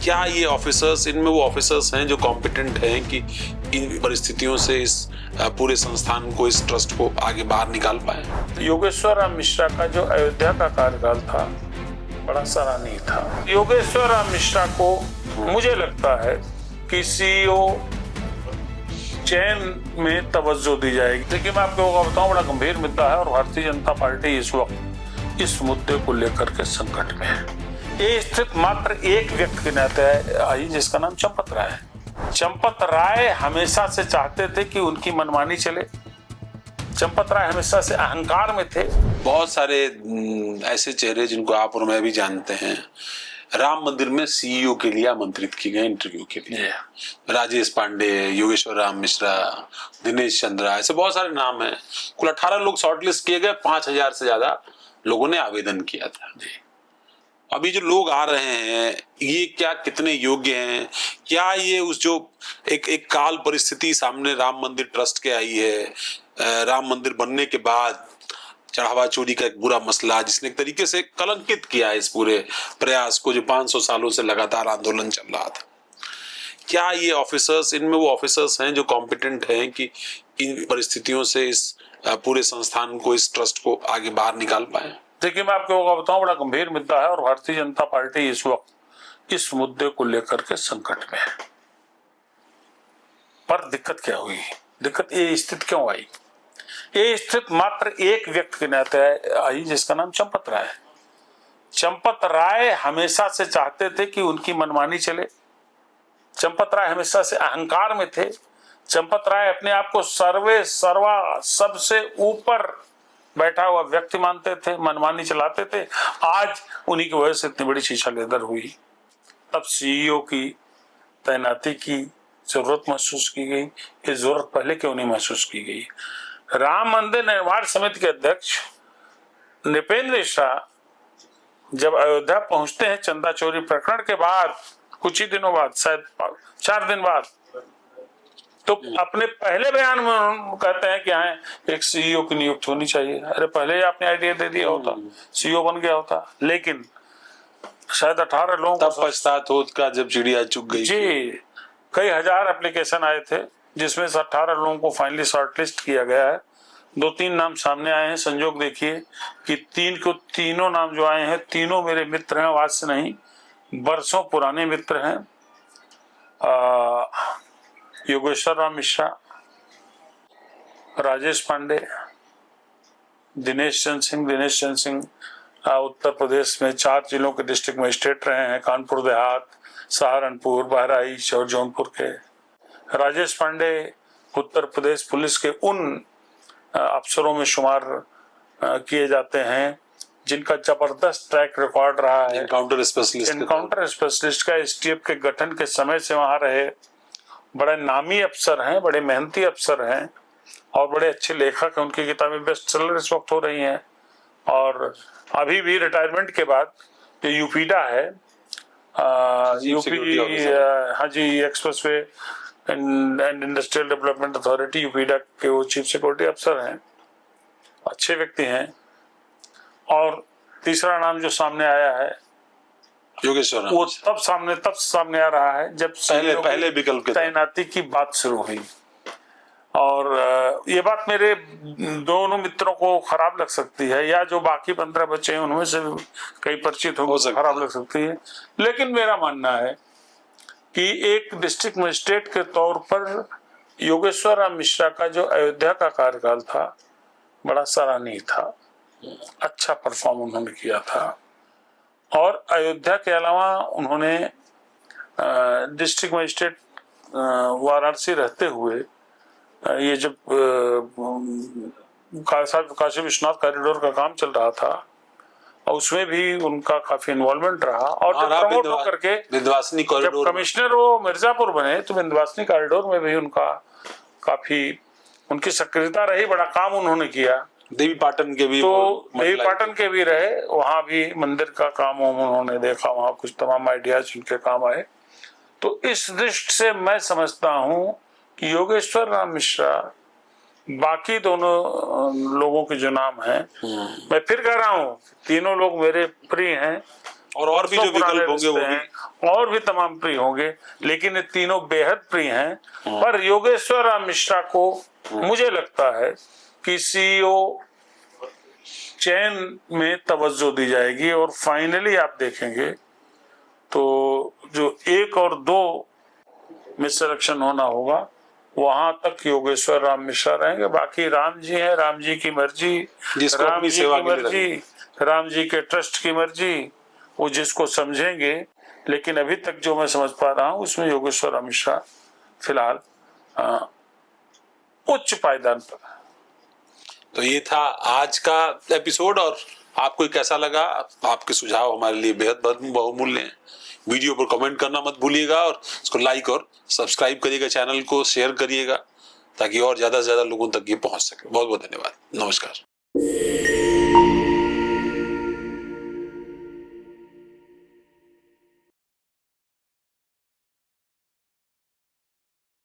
क्या ये ऑफिसर्स, इनमें वो ऑफिसर्स हैं जो कॉम्पिटेंट हैं कि इन परिस्थितियों से इस पूरे संस्थान को, इस ट्रस्ट को आगे बाहर निकाल पाए? योगेश्वर राम मिश्रा का जो अयोध्या का कार्यकाल था बड़ा सराहनीय था। योगेश्वर राम मिश्रा को मुझे लगता है कि सीईओ चयन में तवज्जो दी जाएगी। देखिए, मैं आपको बताऊं, बड़ा गंभीर मुद्दा है और भारतीय जनता पार्टी इस वक्त इस मुद्दे को लेकर के संकट में है। ये स्थिति मात्र एक व्यक्ति के नाते आई जिसका नाम चंपत राय है। चंपत राय हमेशा से चाहते थे कि उनकी मनमानी चले। चंपत राय हमेशा से अहंकार में थे। बहुत सारे ऐसे चेहरे जिनको आप और मैं भी जानते हैं, राम मंदिर में सीईओ के लिए आमंत्रित किए गए इंटरव्यू के लिए। राजेश पांडे, योगेश्वर राम मिश्रा, दिनेश चंद्रा, ऐसे बहुत सारे नाम हैं। कुल 18 लोग शॉर्टलिस्ट किए गए। 5000 से ज्यादा लोगों ने आवेदन किया था। अभी जो लोग आ रहे हैं, ये क्या कितने योग्य हैं? क्या ये उस जो एक काल परिस्थिति सामने राम मंदिर ट्रस्ट के आई है, राम मंदिर बनने के बाद चढ़ावा चोरी का एक बुरा मसला जिसने एक तरीके से कलंकित किया है इस पूरे प्रयास को, जो 500 सालों से लगातार आंदोलन चल रहा था। क्या ये ऑफिसर्स, इनमें वो ऑफिसर्स हैं जो कॉम्पिटेंट हैं कि इन परिस्थितियों से इस पूरे संस्थान को, इस ट्रस्ट को आगे बाहर निकाल पाए? देखिए, मैं आपको बताऊं, बड़ा गंभीर मुद्दा है और भारतीय जनता पार्टी इस वक्त इस मुद्दे को लेकर के संकट में है। पर दिक्कत क्या हुई? दिक्कत ये स्थिति क्यों आई? ये स्थिति मात्र एक व्यक्ति के नाते आई जिसका नाम चंपत राय है। चंपत राय हमेशा से चाहते थे कि उनकी मनमानी चले। चंपत राय हमेशा से अहंकार में थे। चंपत राय अपने आप को सर्वे सर्वा सबसे ऊपर बैठा हुआ व्यक्ति मानते थे, मनमानी चलाते थे। आज उन्हीं की वजह से इतनी बड़ी शीशा लेदर हुई। तब सीईओ की तैनाती की जरूरत महसूस की गई। ये जरूरत पहले क्यों नहीं महसूस की गई? राम मंदिर निर्माण समिति के अध्यक्ष नृपेंद्र शाह जब अयोध्या पहुंचते हैं चंदा चोरी प्रकरण के बाद, कुछ ही दिनों बाद, शायद 4 दिन बाद, तो अपने पहले बयान में कहते हैं कि हाँ, एक सीईओ की नियुक्ति होनी चाहिए। अरे, पहले ही आपने आइडिया दे दिया होता, सीईओ बन गया होता। लेकिन शायद 18 लोगों तब पछतात होत का जब चिड़िया चुग गई। जी, कई हजार एप्लीकेशन आए थे जिसमें से 18 लोगों को फाइनली शॉर्टलिस्ट किया गया है। 2-3 नाम सामने आए हैं। संजोग देखिए कि तीनों नाम जो आए हैं, तीनों मेरे मित्र हैं, आज से नहीं, बरसों पुराने मित्र हैं। योगेश्वर राम मिश्रा, राजेश पांडे, दिनेश चंद्र सिंह उत्तर प्रदेश में 4 जिलों के डिस्ट्रिक्ट मजिस्ट्रेट रहे हैं, कानपुर देहात, सहारनपुर, बहराइच और जौनपुर के। राजेश पांडे उत्तर प्रदेश पुलिस के उन अफसरों में शुमार किए जाते हैं जिनका जबरदस्त ट्रैक रिकॉर्ड रहा है। एनकाउंटर स्पेशलिस्ट का एसटीएफ के गठन के समय से वहां रहे। बड़े नामी अफसर हैं, बड़े मेहनती अफसर हैं और बड़े अच्छे लेखक हैं। उनकी किताबें बेस्ट सेलर इस वक्त हो रही हैं। और अभी भी रिटायरमेंट के बाद जो यूपीडा है, यूपी, हाँ जी, expressway and industrial development authority, UPEIDA के वो चीफ सिक्योरिटी अफसर हैं, अच्छे व्यक्ति हैं। और तीसरा नाम जो सामने आया है योगेश्वर, वो तब सामने आ रहा है जब पहले विकल्प तैनाती की बात शुरू हुई। और ये बात मेरे दोनों मित्रों को खराब लग सकती है, या जो बाकी 15 बच्चे हैं उनमें से कई परिचित हो खराब लग सकती है। लेकिन मेरा मानना है कि एक डिस्ट्रिक्ट मजिस्ट्रेट के तौर पर योगेश्वर राम मिश्रा का जो अयोध्या का कार्यकाल था बड़ा सराहनीय था। अच्छा परफॉर्म उन्होंने किया था। और अयोध्या के अलावा उन्होंने डिस्ट्रिक्ट मजिस्ट्रेट वाराणसी रहते हुए ये जब काशी विश्वनाथ कॉरिडोर का काम चल रहा था और उसमें भी उनका काफी इन्वॉल्वमेंट रहा। और जब प्रमोट होकर के विंध्यवासिनी कॉरिडोर, जब कमिश्नर वो मिर्जापुर बने तो विंध्यवासिनी कॉरिडोर में भी उनका काफी उनकी सक्रियता रही। बड़ा काम उन्होंने किया। देवी पाटन के भी, तो देवी पाटन के भी रहे, वहां भी मंदिर का काम उन्होंने देखा, वहां कुछ तमाम आइडियाज उनके काम आए। तो इस दृष्टि से मैं समझता हूं कि योगेश्वर राम मिश्रा बाकी दोनों लोगों के जो नाम हैं, मैं फिर कह रहा हूं, तीनों लोग मेरे प्रिय हैं और भी जो विकल्प होंगे वो भी और भी तमाम प्रिय होंगे, लेकिन ये तीनों बेहद प्रिय हैं। पर योगेश्वर राम मिश्रा को मुझे लगता है कि सीईओ चयन में तवज्जो दी जाएगी और फाइनली आप देखेंगे तो जो 1 और 2 में सिलेक्शन होना होगा वहां तक योगेश्वर राम मिश्रा रहेंगे। बाकी राम जी हैं, राम जी की मर्जी, राम जी की मर्जी, राम जी के ट्रस्ट की मर्जी, वो जिसको समझेंगे। लेकिन अभी तक जो मैं समझ पा रहा हूं उसमें योगेश्वर राम मिश्रा फिलहाल उच्च पायदान पर। तो ये था आज का एपिसोड, और आपको कैसा लगा? आपके सुझाव हमारे लिए बेहद बहुमूल्य हैं। वीडियो पर कमेंट करना मत भूलिएगा और इसको लाइक और सब्सक्राइब करिएगा, चैनल को शेयर करिएगा ताकि और ज्यादा से ज्यादा लोगों तक ये पहुंच सके। बहुत बहुत धन्यवाद, नमस्कार।